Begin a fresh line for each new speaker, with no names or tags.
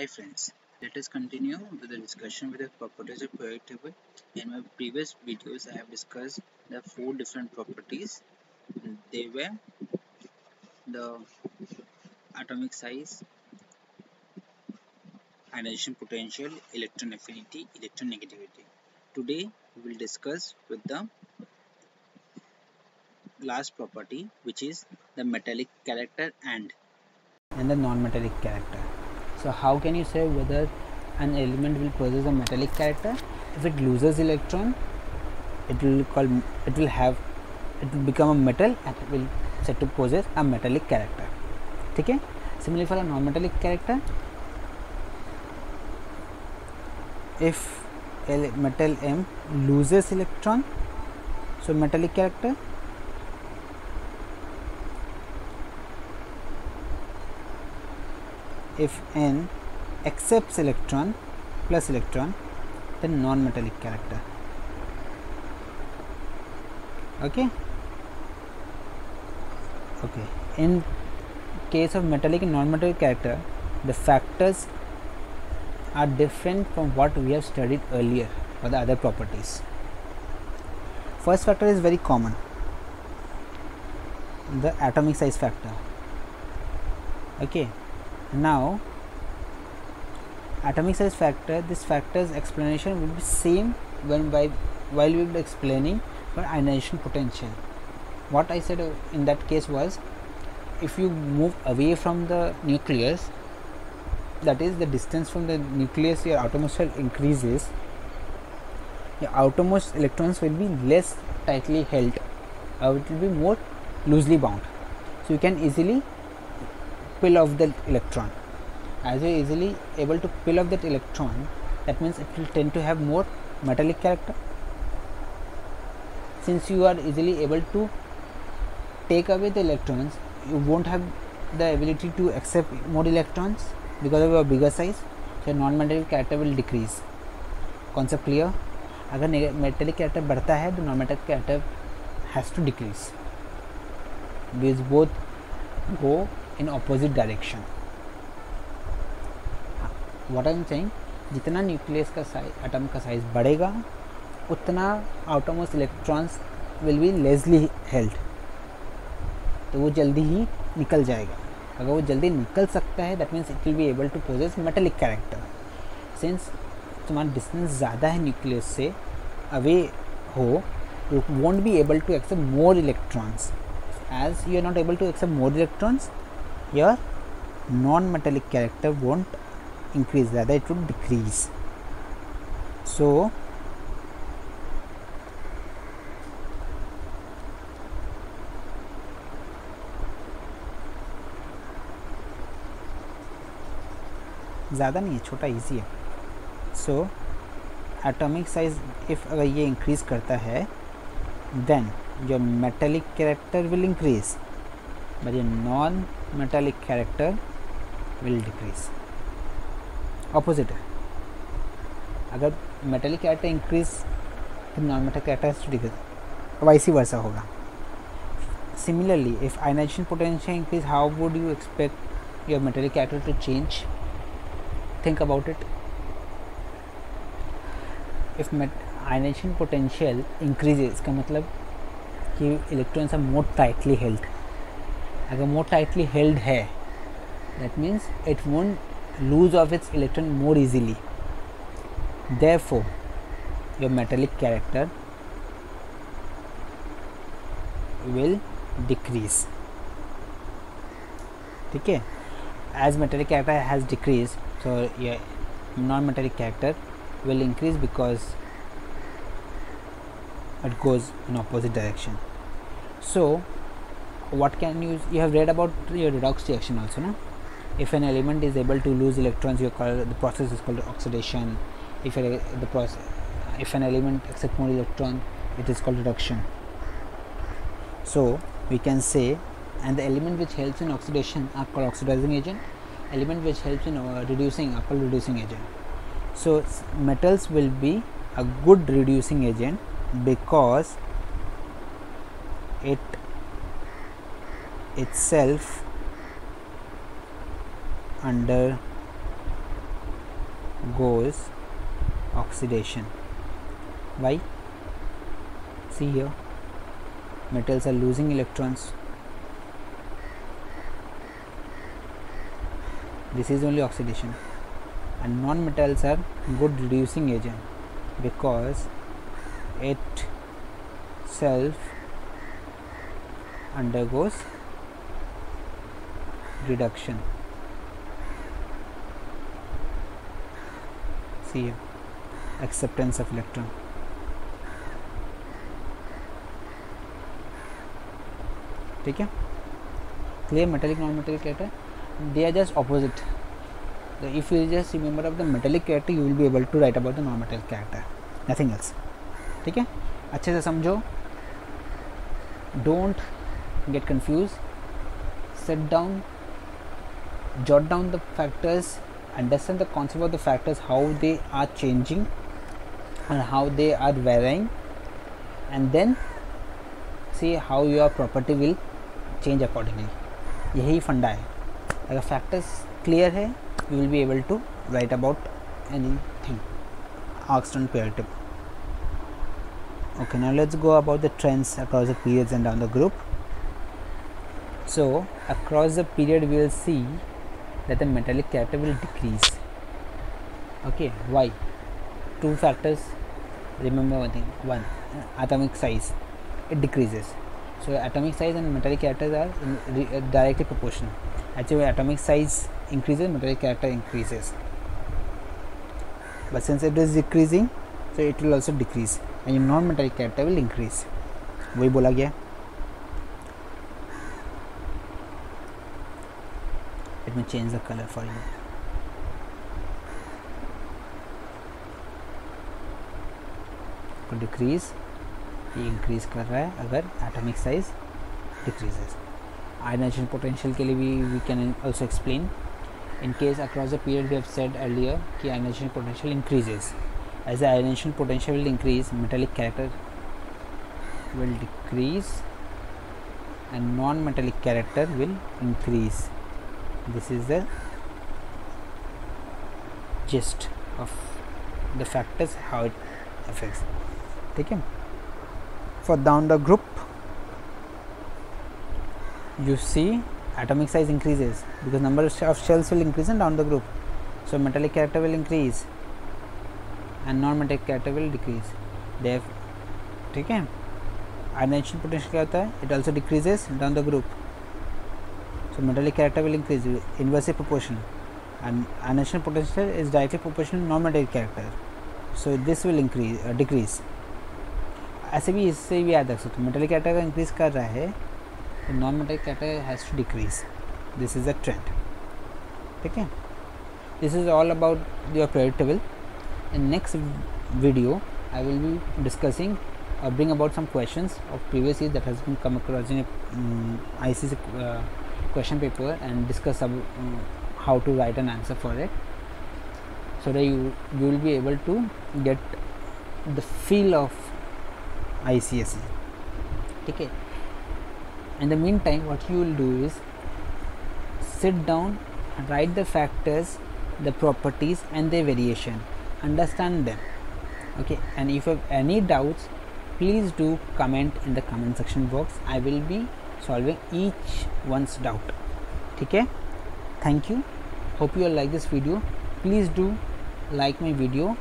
Hi friends, let us continue with the discussion with the properties of periodic table. In my previous videos, I have discussed the four different properties. They were the atomic size, ionization potential, electron affinity, electron negativity. Today, we will discuss with the last property, which is the metallic character and
the non-metallic character. So how can you say whether an element will possess a metallic character? If it loses electron, it will become a metal and it will said to possess a metallic character. Okay? Similarly for a non-metallic character, if metal M loses electron, so metallic character. If N accepts electron plus electron, then non-metallic character. Okay. In case of metallic and non-metallic character, the factors are different from what we have studied earlier for the other properties. First factor is very common, the atomic size factor. Okay. Now, atomic size factor, this factor's explanation will be same while we will be explaining for ionization potential. What I said in that case was, if you move away from the nucleus, that is the distance from the nucleus your outermost shell increases, your outermost electrons will be less tightly held, or it will be more loosely bound. So you can easily peel off the electron. As you are easily able to peel off that electron, that means it will tend to have more metallic character. Since you are easily able to take away the electrons, you won't have the ability to accept more electrons because of your bigger size, so non-metallic character will decrease. Concept clear? अगर metallic character बढ़ता है तो non-metallic character has to decrease. These both go in opposite direction. What I am saying, जितना nucleus का size, atom का size बढ़ेगा, उतना outermost electrons will be Leslie held, तो वो जल्दी ही निकल जाएगा. अगर वो जल्दी निकल सकता है, that means it will be able to possess metallic character. Since तुम्हारा डिस्टेंस ज़्यादा है न्यूक्लियस से अवे हो, you won't be able to accept more electrons. As you are not able to accept more electrons, your non-metallic character won't increase, rather it would decrease. So ज़्यादा नहीं है, छोटा easy है. So atomic size if अगर ये increase करता है, then your metallic character will increase, but your non-metallic character will decrease. Opposite है, अगर metallic character increase तो non-metallic character has to decrease, vice versa होगा. Similarly, if ionization potential increase, how would you expect your metallic character to change? Think about it. If ionization potential increases, इसका मतलब कि electrons are more tightly held. अगर more tightly held है, that means it won't lose of its electron more easily, therefore your metallic character will decrease. ठीक है, as metallic character has decrease, so your non metallic character will increase because it goes in opposite direction. So what can you have read about your redox reaction also, no? If an element is able to lose electrons, the process is called oxidation. If an element accepts more electron, it is called reduction. So we can say, and the element which helps in oxidation are called oxidizing agent, element which helps in reducing are called reducing agent. So metals will be a good reducing agent because it itself under goes oxidation. Why? See here, metals are losing electrons. This is only oxidation. And non-metals are good reducing agent because it self undergoes reduction. See here, acceptance of electron. ठीक है, clear? Metallic, non-metallic character, they are just opposite. So if you just remember of the metallic character, you will be able to write about the non-metallic character, nothing else. ठीक है, अच्छे से समझो, don't get confused, sit down, jot down the factors, understand the concept of the factors, how they are changing and how they are varying, and then see how your property will change accordingly. यही फंडा है. अगर factors clear है, you will be able to write about anything. Asked on period table. Okay, now let's go about the trends across the periods and down the group. So across the period we will see that the metallic character will decrease. Okay, why? Two factors. Remember one thing. One, atomic size, it decreases. So atomic size and metallic characters are directly proportional. Actually, atomic size increases, metallic character increases. But since it is decreasing, so it will also decrease, and your non-metallic character will increase. वही बोला गया. Let me change the color for you. To decrease, ये increase कर रहा है अगर atomic size decreases. Ionization potential के लिए भी we can also explain. In case across the period we have said earlier कि ionization potential increases. As the ionization potential will increase, metallic character will decrease and non-metallic character will increase. This is the gist of the factors, how it affects. ठीक है. For down the group, you see atomic size increases because number of shells will increase and down the group. So metallic character will increase and non-metallic character will decrease. Therefore, ठीक है. Ionization potential क्या होता है? It also decreases down the group. So metallic character will increase, inversely proportional, and ionization potential is directly proportional to non-metallic character. So this will increase, decrease. ऐसे भी इससे भी याद रख सकते हो, मेटलिक कैरेक्टर का इंक्रीज कर रहा है तो non metallic character has to decrease. This is a trend. ठीक है. This is all about your periodic table. In next video I will be discussing or bring about some questions of previous year that has been come across in a ICC question paper and discuss how to write an answer for it, so that you will be able to get the feel of ICSE. Okay. In the meantime, what you will do is sit down and write the factors, the properties and their variation, understand them. Okay, and if you have any doubts, please do comment in the comment section box. I will be solving each one's doubt. Okay, thank you. Hope you all like this video. Please do like my video